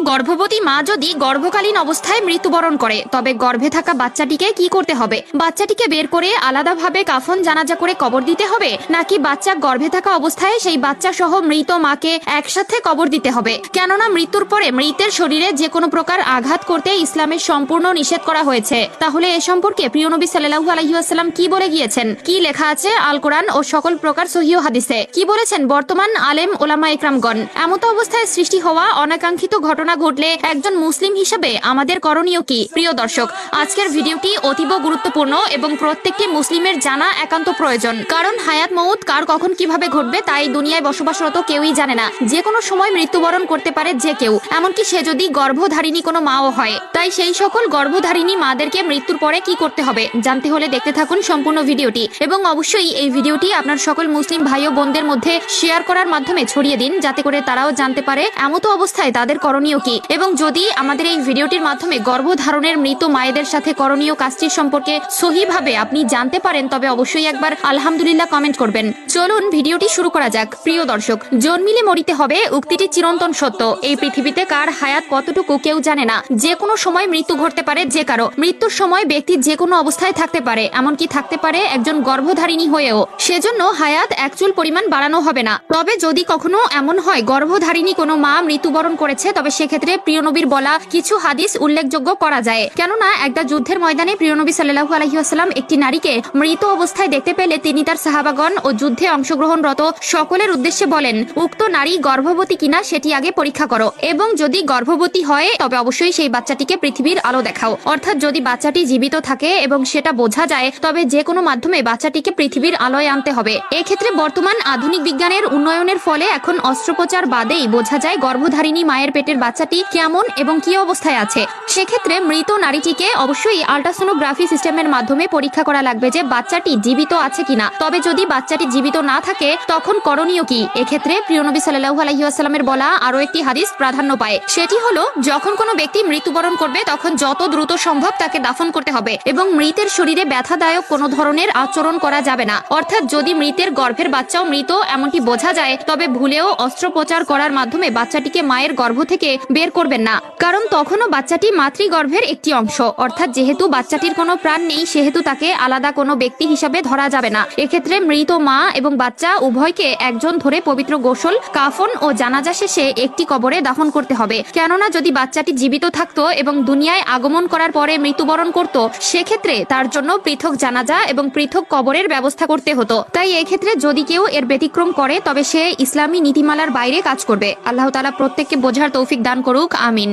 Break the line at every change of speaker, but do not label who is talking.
গর্ভবতী মা যদি গর্ভকালীন অবস্থায় মৃত্যুবরণ করে তবে গর্ভে থাকা বাচ্চাটিকে কি করতে হবে? বাচ্চাটিকে বের করে আলাদাভাবে কাফন জানাজা করে কবর দিতে হবে, নাকি বাচ্চা গর্ভে থাকা অবস্থায় সেই বাচ্চা সহ মৃত মাকে একসাথে কবর দিতে হবে? কেননা মৃত্যুর পরে মৃতের শরীরে যে কোনো প্রকার আঘাত করতে ইসলামের সম্পূর্ণ নিষেধ করা হয়েছে। তাহলে এ সম্পর্কে প্রিয় নবী সাল্লাল্লাহু আলাইহি ওয়াসাল্লাম কি বলে গিয়েছেন, কি লেখা আছে আল কোরআন ও সকল প্রকার সহিহ হাদিসে? কি বলেছেন বর্তমান আলেম ওলামা ইকরামগণ? এমত অবস্থায় সৃষ্টি হওয়া অনাকাঙ্ক্ষিত ঘটনা ঘটলে একজন মুসলিম হিসেবে আমাদের করণীয় কি? প্রিয় দর্শক, আজকের ভিডিওটি অতীব গুরুত্বপূর্ণ এবং প্রত্যেকটি মুসলিমের জানা একান্ত প্রয়োজন। কারণ হায়াত মউত কার কখন কিভাবে ঘটবে তাই দুনিয়ায় বসবাসরত কেউই জানে না। যে কোনো সময় মৃত্যুবরণ করতে পারে যে কেউ, এমনকি সে যদি গর্ভধারিণী কোনো মাও হয়। তাই সেই সকল গর্ভধারিণী মাদেরকে মৃত্যুর পরে কি করতে হবে জানতে হলে দেখতে থাকুন সম্পূর্ণ ভিডিওটি, এবং অবশ্যই এই ভিডিওটি আপনার সকল মুসলিম ভাই ও বোনদের মধ্যে শেয়ার করার মাধ্যমে ছড়িয়ে দিন, যাতে করে তারাও জানতে পারে এমত অবস্থায় তাদের করণীয় কি। এবং যদি আমাদের এই ভিডিওটির মাধ্যমে গর্ভধারণের মৃত মায়েদের সাথে করণীয় কাজটির সম্পর্কে সহিভাবে আপনি জানতে পারেন তবে অবশ্যই একবার আলহামদুলিল্লাহ কমেন্ট করবেন। চলুন ভিডিওটি শুরু করা যাক। প্রিয় দর্শক, জন্মিলে মরিতে হবে উক্তিটি চিরন্তন সত্য। এই পৃথিবীতে কার হায়াত কতটুকু কেউ জানে না। যে কোনো সময় মৃত্যু ঘটতে পারে যে কারো। মৃত্যুর সময় ব্যক্তি যে কোনো অবস্থায় থাকতে পারে, এমনকি থাকতে পারে একজন গর্ভধারিণী হয়েও। সেজন্য হায়াত এক চুল পরিমাণ বাড়ানো হবে না। তবে যদি কখনো এমন হয় গর্ভধারিণী কোনো মা মৃত্যুবরণ করেছে তবে সেক্ষেত্রে প্রিয় নবীর বলা কিছু হাদিস উল্লেখযোগ্য করা যায়। কেননা একটা যুদ্ধের ময়দানে প্রিয় নবী সাল্লাল্লাহু আলাইহি ওয়াসাল্লাম একটি নারীকে মৃত অবস্থায় দেখতে পেলে তিনি তার সাহাবাগণ ও যুদ্ধে অংশগ্রহণরত সকলের উদ্দেশ্যে বলেন, উক্ত নারী গর্ভবতী কিনা সেটি আগে পরীক্ষা করো, এবং যদি গর্ভবতী হয় তবে অবশ্যই সেই বাচ্চাটিকে পৃথিবীর আলো দেখাও। অর্থাৎ যদি বাচ্চাটি জীবিত থাকে এবং সেটা বোঝা যায় তবে যে কোনো মাধ্যমে বাচ্চাটিকে পৃথিবীর আলোয় আনতে হবে। এক্ষেত্রে বর্তমান আধুনিক বিজ্ঞানের উন্নয়নের ফলে এখন অস্ত্রোপচার বাদেই বোঝা যায় গর্ভধারিণী মায়ের পেটের বাচ্চাটি কেমন এবং কি অবস্থায় আছে। সেক্ষেত্রে মৃত নারীটিকে অবশ্যই আল্ট্রাসোনোগ্রাফি সিস্টেমের মাধ্যমে পরীক্ষা করা লাগবে যে বাচ্চাটি জীবিত আছে কিনা। তবে যদি বাচ্চাটি জীবিত না থাকে তখন করণীয় কি? এক্ষেত্রে প্রিয় নবী সাল্লাল্লাহু আলাইহি ওয়াসাল্লামের বলা আরো একটি হাদিস প্রাধান্য পায়। সেটি হলো, যখন কোনো ব্যক্তি মৃত্যুবরণ করবে তখন যত দ্রুত সম্ভব তাকে দাফন করতে হবে এবং মৃতের শরীরে ব্যথাদায়ক কোনো ধরনের আচরণ করা যাবে না। অর্থাৎ যদি মৃতের গর্ভের বাচ্চাও মৃত এমনটি বোঝা যায় তবে ভুলেও অস্ত্রোপচার করার মাধ্যমে বাচ্চাটিকে মায়ের গর্ভ থেকে বের করবেন না, কারণ তখনও বাচ্চাটি মাতৃগর্ভের একটি অংশ। অর্থাৎ যেহেতু বাচ্চাটির কোনো প্রাণ নেই সেহেতু তাকে আলাদা কোনো ব্যক্তি হিসাবে ধরা যাবে না। এক্ষেত্রে মৃত মা এবং বাচ্চা উভয়কে একজন ধরে পবিত্র গোসল, কাফন ও জানাজা শেষে একটি কবরে দাফন করতে হবে। কেননা যদি বাচ্চাটি জীবিত থাকতো এবং দুনিয়ায় আগমন করার পরে মৃত্যুবরণ করত সেক্ষেত্রে তার জন্য পৃথক জানাজা এবং পৃথক কবরের ব্যবস্থা করতে হতো। তাই এক্ষেত্রে যদি কেউ এর ব্যতিক্রম করে তবে সে ইসলামী নীতিমালার বাইরে কাজ করবে। আল্লাহ তাআলা প্রত্যেককে বোঝার তৌফিক দান করুক, আমিন।